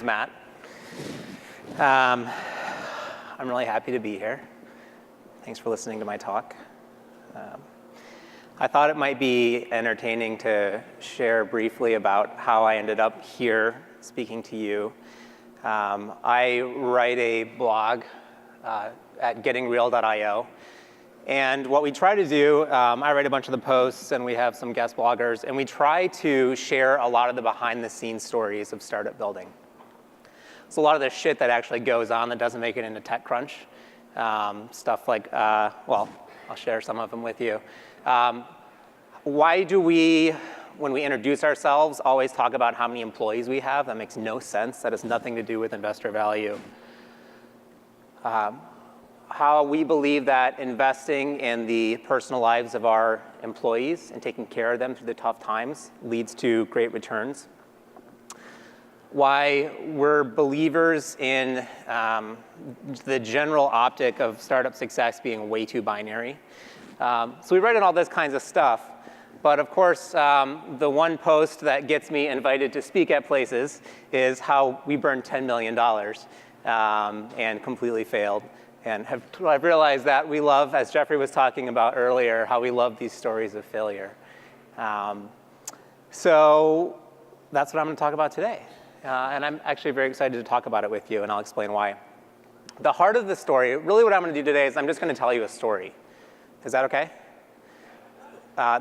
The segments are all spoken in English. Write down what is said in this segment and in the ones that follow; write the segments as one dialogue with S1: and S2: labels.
S1: Matt. I'm really happy to be here. Thanks for listening to my talk. I thought it might be entertaining to share briefly about how I ended up here speaking to you. I write a blog at gettingreal.io. And what we try to do, I write a bunch of the posts and we have some guest bloggers, and we try to share a lot of the behind the scenes stories of startup building. So a lot of the shit that actually goes on that doesn't make it into TechCrunch. Stuff like, well, I'll share some of them with you. Why do we, when we introduce ourselves, always talk about how many employees we have? That makes no sense. That has nothing to do with investor value. How we believe that investing in the personal lives of our employees and taking care of them through the tough times leads to great returns. Why we're believers in the general optic of startup success being way too binary. So we write in all this kinds of stuff. But of course, the one post that gets me invited to speak at places is how we burned $10 million and completely failed. And I've realized that we love, as Jeffrey was talking about earlier, how we love these stories of failure. So that's what I'm going to talk about today. And I'm actually very excited to talk about it with you, and I'll explain why. The heart of the story, really what I'm going to do today is I'm just going to tell you a story. Is that okay?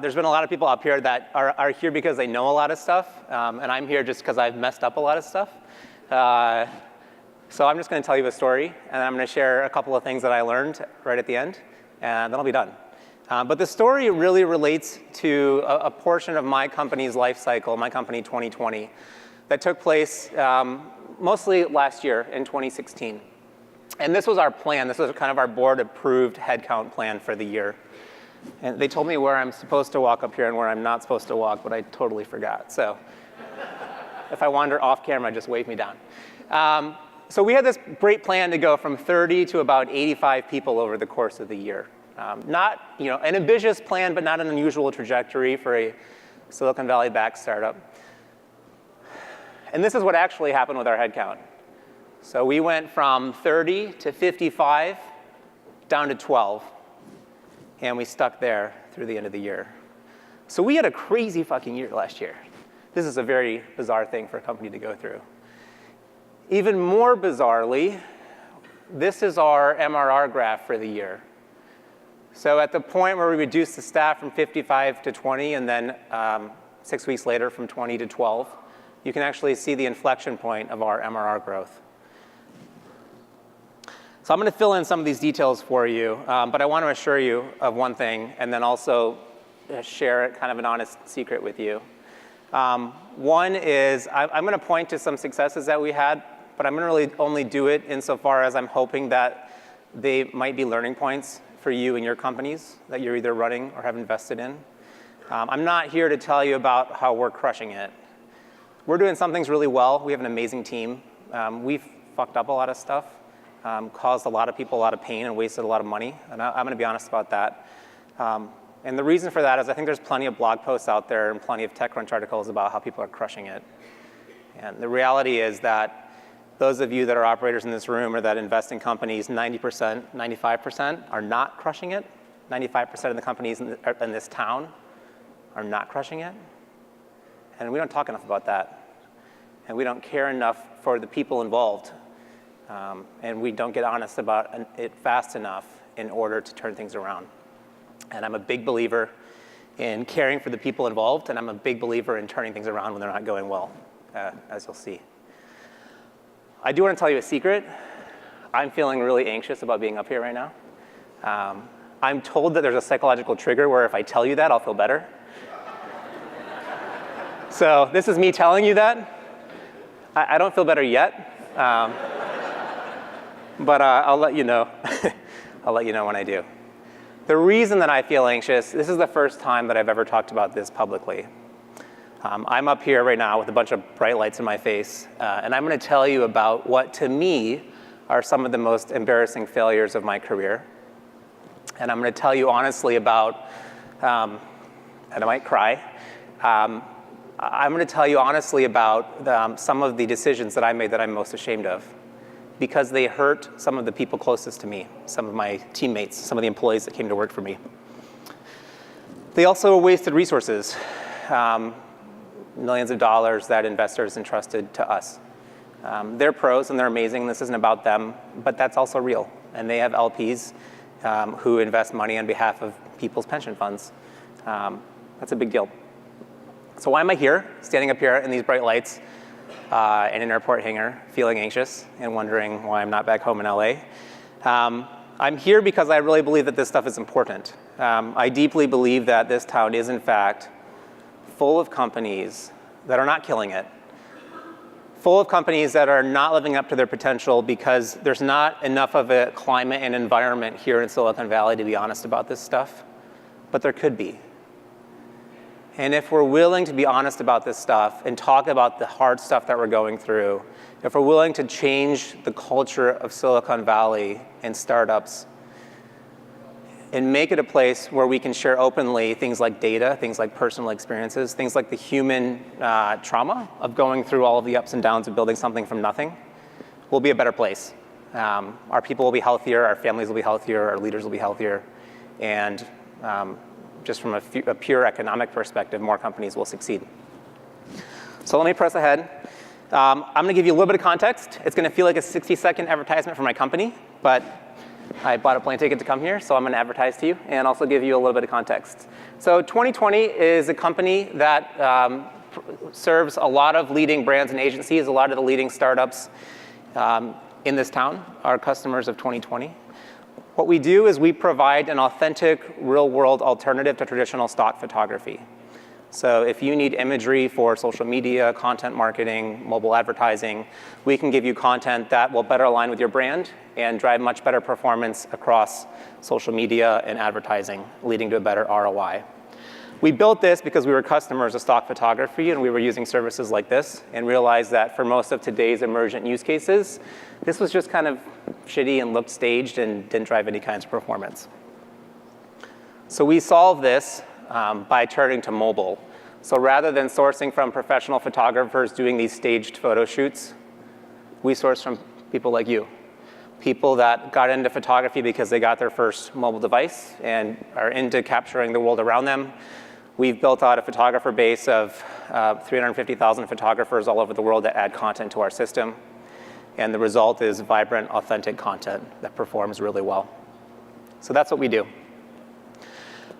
S1: There's been a lot of people up here that are here because they know a lot of stuff, and I'm here just because I've messed up a lot of stuff. So I'm just going to tell you a story, and I'm going to share a couple of things that I learned right at the end, and then I'll be done. But the story really relates to a portion of my company's life cycle, my company 2020, that took place mostly last year in 2016. And this was our plan. This was kind of our board-approved headcount plan for the year. And they told me where I'm supposed to walk up here and where I'm not supposed to walk, but I totally forgot. So if I wander off camera, just wave me down. So we had this great plan to go from 30 to about 85 people over the course of the year. Not, an ambitious plan, but not an unusual trajectory for a Silicon Valley-backed startup. And this is what actually happened with our headcount. So we went from 30 to 55 down to 12. And we stuck there through the end of the year. So we had a crazy fucking year last year. This is a very bizarre thing for a company to go through. Even more bizarrely, this is our MRR graph for the year. So at the point where we reduced the staff from 55 to 20, and then 6 weeks later from 20 to 12, you can actually see the inflection point of our MRR growth. So I'm going to fill in some of these details for you, but I want to assure you of one thing, and then also share kind of an honest secret with you. One is I'm going to point to some successes that we had, but I'm going to really only do it insofar as I'm hoping that they might be learning points for you and your companies that you're either running or have invested in. I'm not here to tell you about how we're crushing it. We're doing some things really well. We have an amazing team. We've fucked up a lot of stuff, caused a lot of people a lot of pain and wasted a lot of money. And I'm going to be honest about that. And the reason for that is I think there's plenty of blog posts out there and plenty of TechCrunch articles about how people are crushing it. And the reality is that those of you that are operators in this room or that invest in companies, 90%, 95% are not crushing it. 95% of the companies in this town are not crushing it. And we don't talk enough about that. And we don't care enough for the people involved. And we don't get honest about it fast enough in order to turn things around. And I'm a big believer in caring for the people involved, and I'm a big believer in turning things around when they're not going well, as you'll see. I do want to tell you a secret. I'm feeling really anxious about being up here right now. I'm told that there's a psychological trigger where if I tell you that, I'll feel better. So this is me telling you that. I don't feel better yet, but I'll let you know. I'll let you know when I do. The reason that I feel anxious, this is the first time that I've ever talked about this publicly. I'm up here right now with a bunch of bright lights in my face, and I'm going to tell you about what, to me, are some of the most embarrassing failures of my career. And I'm going to tell you honestly about, and I might cry, I'm going to tell you honestly about some of the decisions that I made that I'm most ashamed of, because they hurt some of the people closest to me, some of my teammates, some of the employees that came to work for me. They also wasted resources, millions of dollars that investors entrusted to us. They're pros and they're amazing. This isn't about them, but that's also real. And they have LPs who invest money on behalf of people's pension funds. That's a big deal. So why am I here, standing up here in these bright lights in an airport hangar, feeling anxious and wondering why I'm not back home in LA? I'm here because I really believe that this stuff is important. I deeply believe that this town is, in fact, full of companies that are not killing it, full of companies that are not living up to their potential because there's not enough of a climate and environment here in Silicon Valley to be honest about this stuff, but there could be. And if we're willing to be honest about this stuff and talk about the hard stuff that we're going through, if we're willing to change the culture of Silicon Valley and startups and make it a place where we can share openly things like data, things like personal experiences, things like the human trauma of going through all of the ups and downs of building something from nothing, we'll be a better place. Our people will be healthier, our families will be healthier, our leaders will be healthier, and just from a pure economic perspective, more companies will succeed. So let me press ahead. I'm going to give you a little bit of context. It's going to feel like a 60-second advertisement for my company, but I bought a plane ticket to come here, so I'm going to advertise to you and also give you a little bit of context. So 2020 is a company that serves a lot of leading brands and agencies, a lot of the leading startups in this town are customers of 2020. What we do is we provide an authentic, real-world alternative to traditional stock photography. So if you need imagery for social media, content marketing, mobile advertising, we can give you content that will better align with your brand and drive much better performance across social media and advertising, leading to a better ROI. We built this because we were customers of stock photography and we were using services like this and realized that for most of today's emergent use cases, this was just kind of shitty and looked staged and didn't drive any kinds of performance. So we solved this by turning to mobile. So rather than sourcing from professional photographers doing these staged photo shoots, we source from people like you. People that got into photography because they got their first mobile device and are into capturing the world around them. We've built out a photographer base of 350,000 photographers all over the world that add content to our system. And the result is vibrant, authentic content that performs really well. So that's what we do.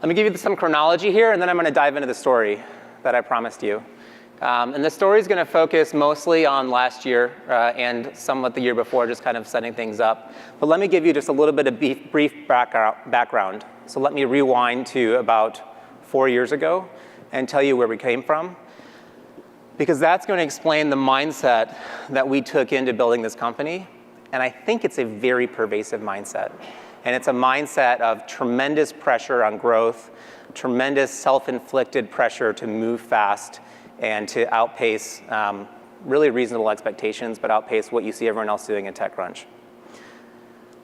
S1: Let me give you some chronology here, and then I'm going to dive into the story that I promised you. And the story is going to focus mostly on last year and somewhat the year before, just kind of setting things up. But let me give you just a little bit of brief background. So let me rewind to about 4 years ago and tell you where we came from, because that's going to explain the mindset that we took into building this company. And I think it's a very pervasive mindset. And it's a mindset of tremendous pressure on growth, tremendous self-inflicted pressure to move fast and to outpace really reasonable expectations, but outpace what you see everyone else doing in TechCrunch.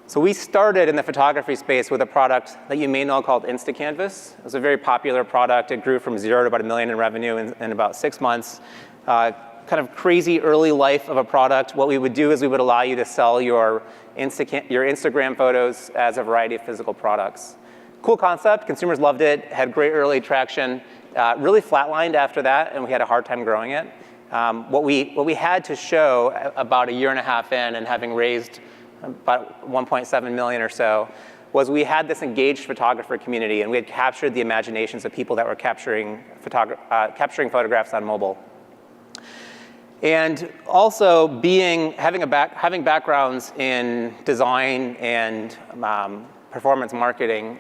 S1: So we started in the photography space with a product that you may know called InstaCanvas. It was a very popular product. It grew from 0 to about $1 million in revenue in about 6 months. Kind of crazy early life of a product. What we would do is we would allow you to sell your Instagram photos as a variety of physical products. Cool concept. Consumers loved it. Had great early traction. Really flatlined after that, and we had a hard time growing it. What we had to show about a year and a half in, and having raised about 1.7 million or so, was we had this engaged photographer community, and we had captured the imaginations of people that were capturing photographs on mobile. And also having backgrounds in design and performance marketing,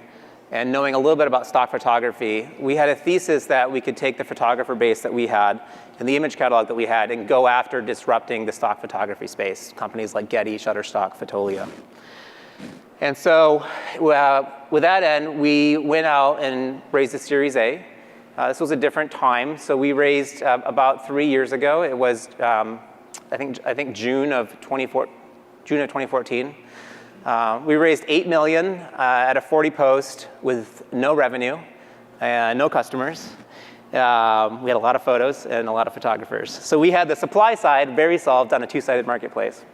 S1: and knowing a little bit about stock photography, we had a thesis that we could take the photographer base that we had and the image catalog that we had and go after disrupting the stock photography space, companies like Getty, Shutterstock, Fotolia. And so with that end, we went out and raised a Series A. This was a different time. So we raised about 3 years ago. It was, I think June of 2014. We raised $8 million at a 40 post with no revenue, no customers. We had a lot of photos and a lot of photographers. So we had the supply side very solved on a two-sided marketplace.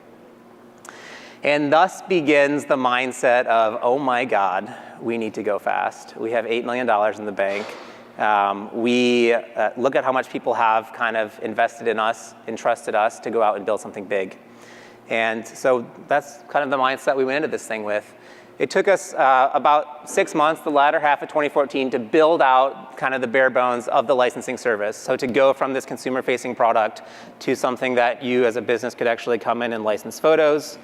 S1: And thus begins the mindset of, oh my God, we need to go fast. We have $8 million in the bank. We look at how much people have kind of invested in us, entrusted us to go out and build something big. And so that's kind of the mindset we went into this thing with. It took us about 6 months, the latter half of 2014, to build out kind of the bare bones of the licensing service. So to go from this consumer-facing product to something that you as a business could actually come in and license photos.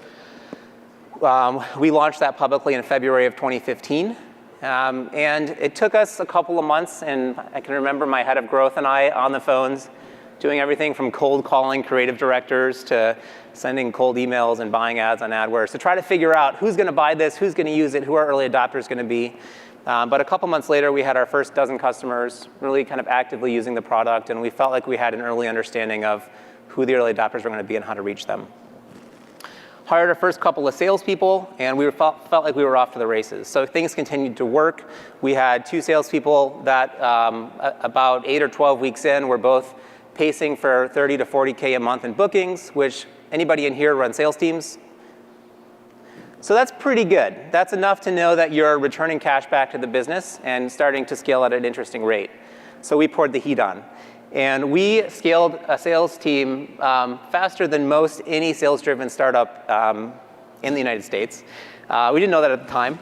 S1: We launched that publicly in February of 2015. And it took us a couple of months, and I can remember my head of growth and I on the phones doing everything from cold calling creative directors to sending cold emails and buying ads on AdWords to try to figure out who's going to buy this, who's going to use it, who our early adopters going to be. But a couple months later, we had our first dozen customers really kind of actively using the product, and we felt like we had an early understanding of who the early adopters were going to be and how to reach them. Hired our first couple of salespeople, and we felt like we were off to the races. So things continued to work. We had 2 salespeople that about 8 or 12 weeks in were both pacing for 30 to 40K a month in bookings, which anybody in here run sales teams? So that's pretty good. That's enough to know that you're returning cash back to the business and starting to scale at an interesting rate. So we poured the heat on. And we scaled a sales team faster than most any sales-driven startup in the United States. We didn't know that at the time,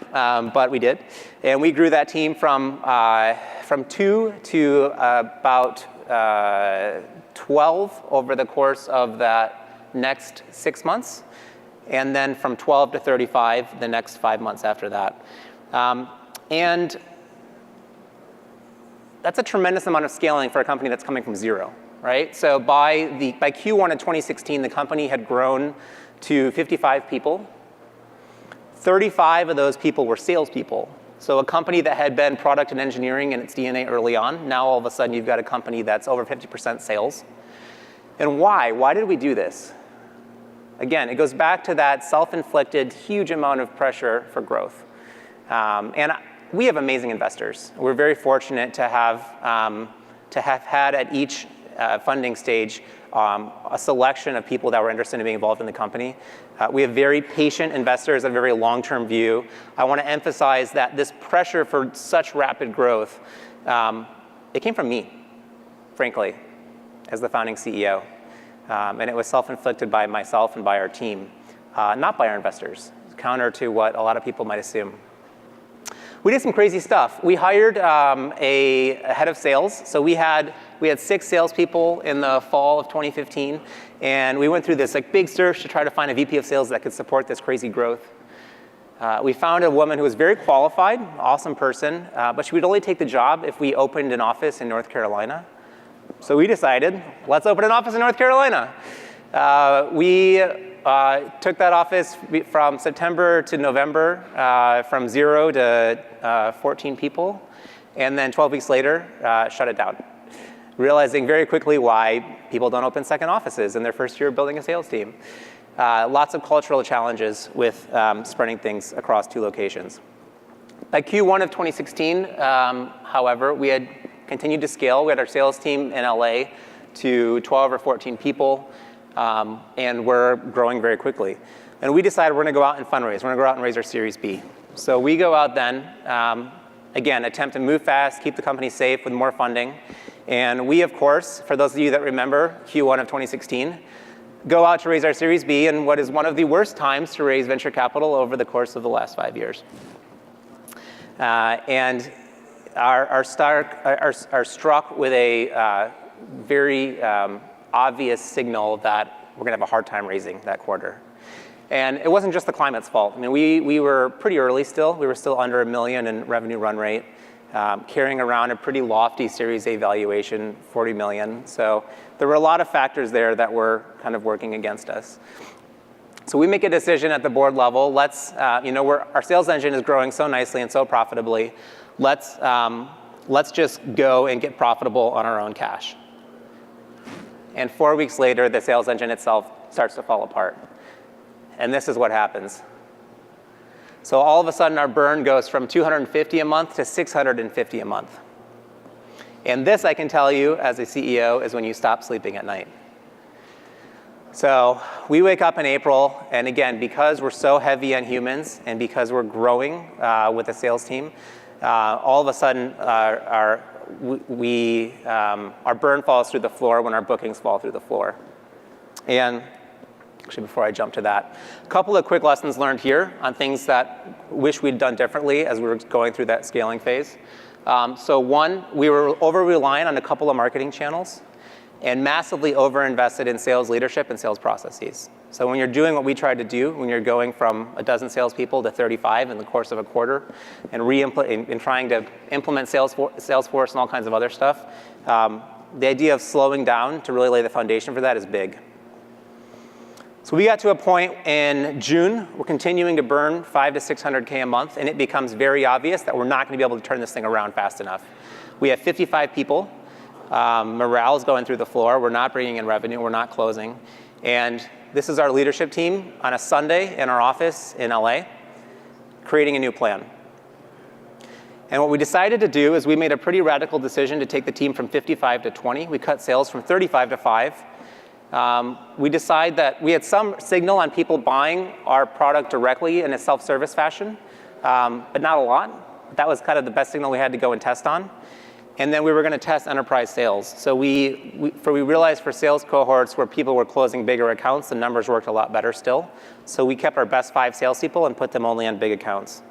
S1: but we did. And we grew that team from 2 to about 12 over the course of that next 6 months, and then from 12 to 35 the next 5 months after that. And that's a tremendous amount of scaling for a company that's coming from zero, right? So by Q1 of 2016, the company had grown to 55 people. 35 of those people were salespeople. So a company that had been product and engineering in its DNA early on, now all of a sudden you've got a company that's over 50% sales. And why? Why did we do this? Again, it goes back to that self-inflicted huge amount of pressure for growth. And we have amazing investors. We're very fortunate to have had at each funding stage a selection of people that were interested in being involved in the company. We have very patient investors, a very long-term view. I want to emphasize that this pressure for such rapid growth, it came from me, frankly, as the founding CEO. And it was self-inflicted by myself and by our team, not by our investors, counter to what a lot of people might assume. We did some crazy stuff. We hired a head of sales. So we had 6 salespeople in the fall of 2015, and we went through this big search to try to find a VP of sales that could support this crazy growth. We found a woman who was very qualified, awesome person, but she would only take the job if we opened an office in North Carolina. So we decided, let's open an office in North Carolina. We took that office from September to November, from 0 to 14 people, and then 12 weeks later, shut it down, realizing very quickly why people don't open second offices in their first year of building a sales team. Lots of cultural challenges with spreading things across 2 locations. By Q1 of 2016, however, we had continued to scale. We had our sales team in LA to 12 or 14 people. And we're growing very quickly. And we decided we're going to go out and fundraise. We're going to go out and raise our Series B. So we go out then, again, attempt to move fast, keep the company safe with more funding. And we, of course, for those of you that remember Q1 of 2016, go out to raise our Series B in what is one of the worst times to raise venture capital over the course of the last 5 years. And are struck with a very obvious signal that we're going to have a hard time raising that quarter. And it wasn't just the climate's fault. I mean, we were pretty early still. We were still under $1 million in revenue run rate, carrying around a pretty lofty Series A valuation, $40 million. So there were a lot of factors there that were kind of working against us. So we make a decision at the board level. Let's, our sales engine is growing so nicely and so profitably. Let's just go and get profitable on our own cash. And 4 weeks later, the sales engine itself starts to fall apart. And this is what happens. So all of a sudden, our burn goes from $250 a month to $650 a month. And this, I can tell you, as a CEO, is when you stop sleeping at night. So we wake up in April, and again, because we're so heavy on humans and because we're growing with the sales team, all of a sudden our burn falls through the floor when our bookings fall through the floor. And actually, before I jump to that, a couple of quick lessons learned here on things that wish we'd done differently as we were going through that scaling phase. So one, we were over-reliant on a couple of marketing channels and massively over-invested in sales leadership and sales processes. So when you're doing what we tried to do, when you're going from a dozen salespeople to 35 in the course of a quarter and trying to implement Salesforce and all kinds of other stuff, the idea of slowing down to really lay the foundation for that is big. So we got to a point in June, we're continuing to burn 500 to 600K a month, and it becomes very obvious that we're not going to be able to turn this thing around fast enough. We have 55 people. Morale is going through the floor. We're not bringing in revenue. We're not closing. And this is our leadership team on a Sunday in our office in LA, creating a new plan. And what we decided to do is we made a pretty radical decision to take the team from 55 to 20. We cut sales from 35 to 5. We decided that we had some signal on people buying our product directly in a self-service fashion, but not a lot. That was kind of the best signal we had to go and test on. And then we were going to test enterprise sales. So we realized for sales cohorts where people were closing bigger accounts, the numbers worked a lot better still. So we kept our best 5 salespeople and put them only on big accounts.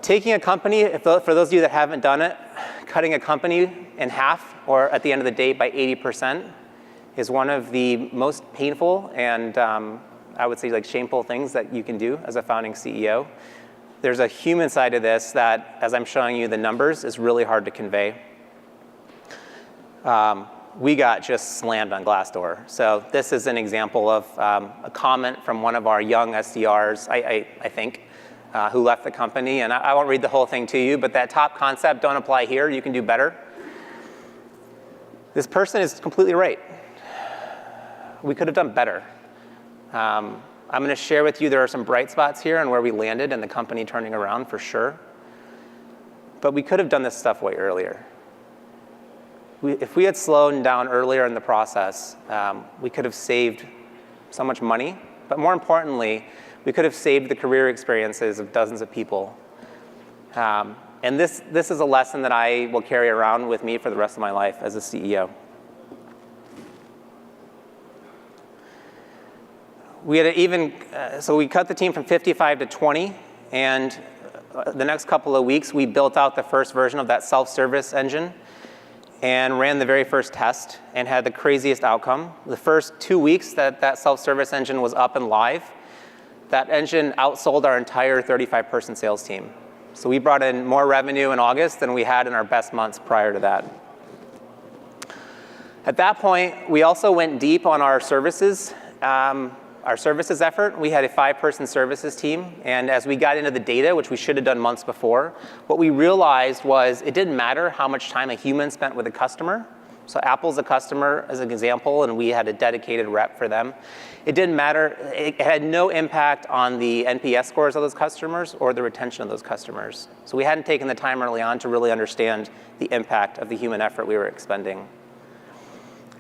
S1: Taking a company, for those of you that haven't done it, cutting a company in half, or at the end of the day by 80%, is one of the most painful and I would say like shameful things that you can do as a founding CEO. There's a human side of this that, as I'm showing you the numbers, is really hard to convey. We got just slammed on Glassdoor. So this is an example of a comment from one of our young SDRs, I think, who left the company. And I won't read the whole thing to you, but that top concept, don't apply here, you can do better. This person is completely right. We could have done better. I'm going to share with you there are some bright spots here on where we landed and the company turning around for sure. But we could have done this stuff way earlier. If we had slowed down earlier in the process, we could have saved so much money. But more importantly, we could have saved the career experiences of dozens of people. And this is a lesson that I will carry around with me for the rest of my life as a CEO. We had so we cut the team from 55 to 20, and the next couple of weeks, we built out the first version of that self-service engine and ran the very first test and had the craziest outcome. The first 2 weeks that self-service engine was up and live, that engine outsold our entire 35-person sales team. So we brought in more revenue in August than we had in our best months prior to that. At that point, we also went deep on our services. Our services effort, we had a 5-person services team, and as we got into the data, which we should have done months before, what we realized was it didn't matter how much time a human spent with a customer. So Apple's a customer as an example, and we had a dedicated rep for them. It didn't matter, it had no impact on the NPS scores of those customers or the retention of those customers. So we hadn't taken the time early on to really understand the impact of the human effort we were expending.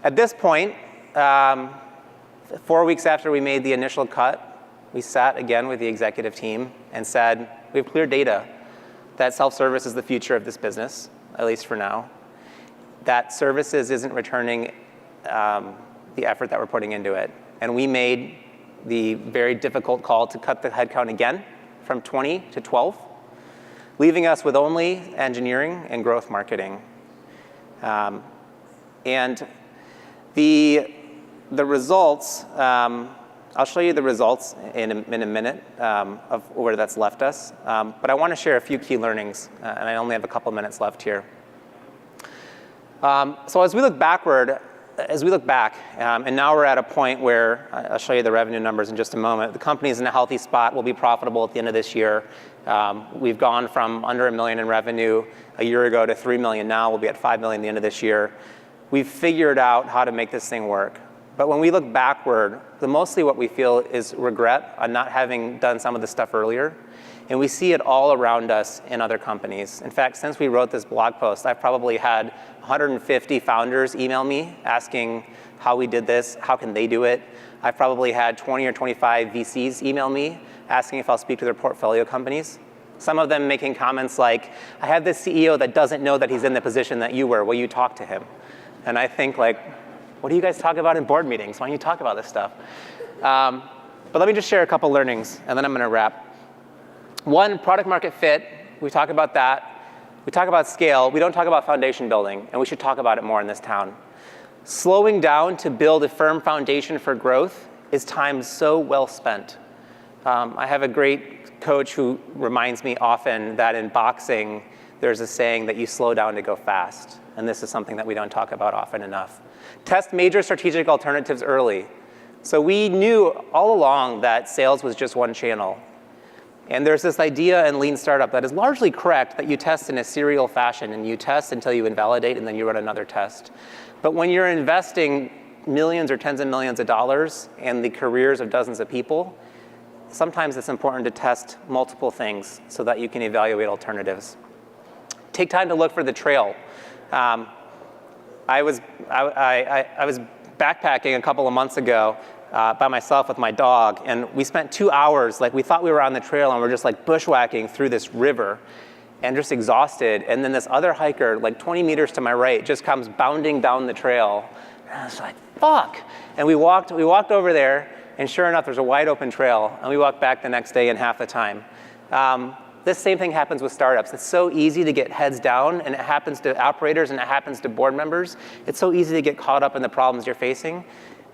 S1: At this point, 4 weeks after we made the initial cut, we sat again with the executive team and said, we have clear data that self-service is the future of this business, at least for now. That services isn't returning the effort that we're putting into it. And we made the very difficult call to cut the headcount again from 20 to 12, leaving us with only engineering and growth marketing. And the results, I'll show you the results in a minute of where that's left us. But I want to share a few key learnings, and I only have a couple minutes left here. So as we look back, and now we're at a point where, I'll show you the revenue numbers in just a moment. The company's in a healthy spot. We'll be profitable at the end of this year. We've gone from under $1 million in revenue a year ago to $3 million now. We'll be at $5 million at the end of this year. We've figured out how to make this thing work. But when we look backward, mostly what we feel is regret on not having done some of this stuff earlier. And we see it all around us in other companies. In fact, since we wrote this blog post, I've probably had 150 founders email me asking how we did this, how can they do it. I've probably had 20 or 25 VCs email me asking if I'll speak to their portfolio companies. Some of them making comments like, I have this CEO that doesn't know that he's in the position that you were. Will you talk to him? And I think, like, what do you guys talk about in board meetings? Why don't you talk about this stuff? But let me just share a couple learnings, and then I'm going to wrap. One, product market fit. We talk about that. We talk about scale. We don't talk about foundation building, and we should talk about it more in this town. Slowing down to build a firm foundation for growth is time so well spent. I have a great coach who reminds me often that in boxing, there's a saying that you slow down to go fast. And this is something that we don't talk about often enough. Test major strategic alternatives early. So we knew all along that sales was just one channel. And there's this idea in lean startup that is largely correct, that you test in a serial fashion, and you test until you invalidate, and then you run another test. But when you're investing millions or tens of millions of dollars in the careers of dozens of people, sometimes it's important to test multiple things so that you can evaluate alternatives. Take time to look for the trail. I was backpacking a couple of months ago by myself with my dog, and we spent 2 hours, like we thought we were on the trail, and we're just like bushwhacking through this river and just exhausted. And then this other hiker, like 20 meters to my right, just comes bounding down the trail. And I was like, fuck. And we walked over there, and sure enough, there's a wide open trail, and we walked back the next day in half the time. This same thing happens with startups. It's so easy to get heads down, and it happens to operators, and it happens to board members. It's so easy to get caught up in the problems you're facing,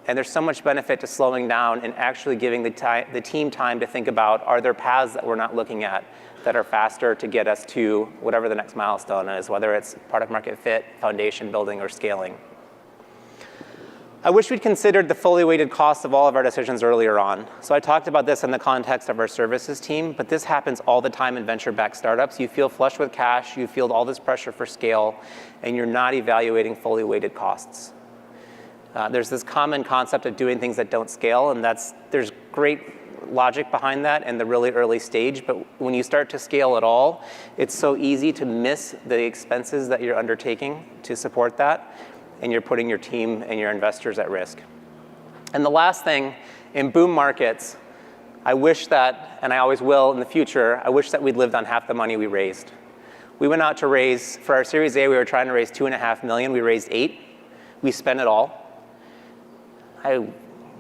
S1: and there's so much benefit to slowing down and actually giving the team time to think about, are there paths that we're not looking at that are faster to get us to whatever the next milestone is, whether it's product market fit, foundation building, or scaling. I wish we'd considered the fully weighted cost of all of our decisions earlier on. So I talked about this in the context of our services team, but this happens all the time in venture-backed startups. You feel flush with cash, you feel all this pressure for scale, and you're not evaluating fully weighted costs. There's this common concept of doing things that don't scale, and there's great logic behind that in the really early stage, but when you start to scale at all, it's so easy to miss the expenses that you're undertaking to support that, and you're putting your team and your investors at risk. And the last thing, in boom markets, I wish that, and I always will in the future, I wish that we'd lived on half the money we raised. We went out to raise, for our Series A, we were trying to raise $2.5 million, we raised $8 million. We spent it all.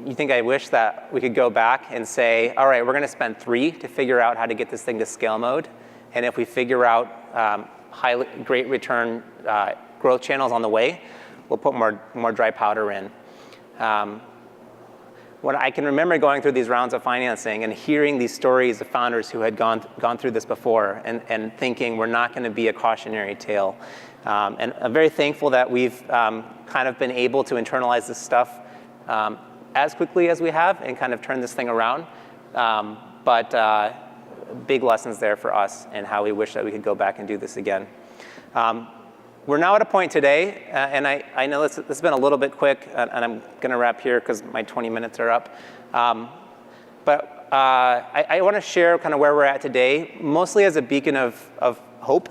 S1: You think I wish that we could go back and say, all right, we're going to spend $3 million to figure out how to get this thing to scale mode. And if we figure out great return growth channels on the way, we'll put more dry powder in. When I can remember going through these rounds of financing and hearing these stories of founders who had gone through this before and thinking we're not going to be a cautionary tale. And I'm very thankful that we've kind of been able to internalize this stuff as quickly as we have and kind of turn this thing around. But big lessons there for us and how we wish that we could go back and do this again. We're now at a point today, and I know this has been a little bit quick, and I'm going to wrap here because my 20 minutes are up. But I want to share kind of where we're at today, mostly as a beacon of hope.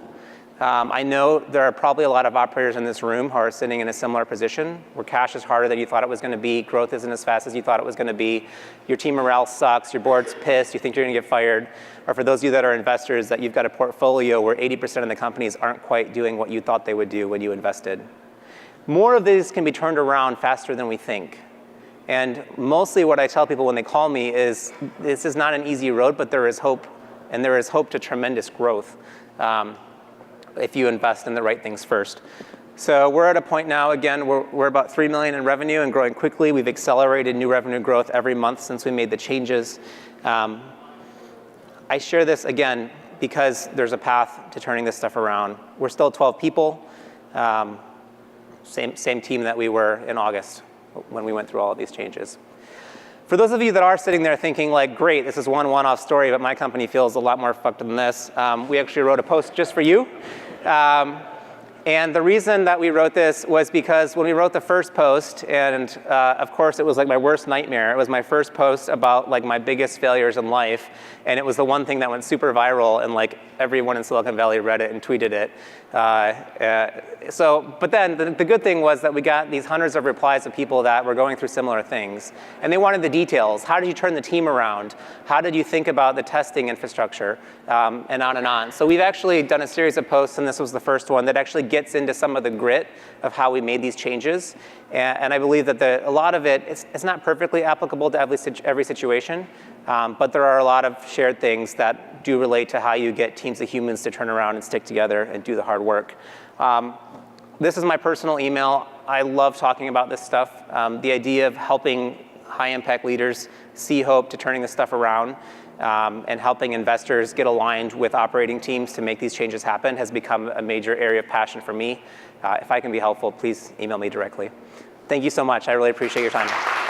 S1: I know there are probably a lot of operators in this room who are sitting in a similar position, where cash is harder than you thought it was going to be, growth isn't as fast as you thought it was going to be, your team morale sucks, your board's pissed, you think you're going to get fired, or for those of you that are investors, that you've got a portfolio where 80% of the companies aren't quite doing what you thought they would do when you invested. More of these can be turned around faster than we think. And mostly what I tell people when they call me is, this is not an easy road, but there is hope, and there is hope to tremendous growth. If you invest in the right things first. So we're at a point now, again, we're about $3 million in revenue and growing quickly. We've accelerated new revenue growth every month since we made the changes. I share this, again, because there's a path to turning this stuff around. We're still 12 people, same team that we were in August when we went through all of these changes. For those of you that are sitting there thinking like, great, this is one-off story, but my company feels a lot more fucked than this, we actually wrote a post just for you. And the reason that we wrote this was because when we wrote the first post, and of course it was like my worst nightmare. It was my first post about like my biggest failures in life, and it was the one thing that went super viral, and like everyone in Silicon Valley read it and tweeted it. But then the good thing was that we got these hundreds of replies of people that were going through similar things, and they wanted the details. How did you turn the team around? How did you think about the testing infrastructure? And on and on. So we've actually done a series of posts, and this was the first one, that actually gets into some of the grit of how we made these changes. And I believe that a lot of it, it's not perfectly applicable to every situation, but there are a lot of shared things that do relate to how you get teams of humans to turn around and stick together and do the hard work. This is my personal email. I love talking about this stuff. The idea of helping high-impact leaders see hope to turning this stuff around, and helping investors get aligned with operating teams to make these changes happen has become a major area of passion for me. If I can be helpful, please email me directly. Thank you so much. I really appreciate your time.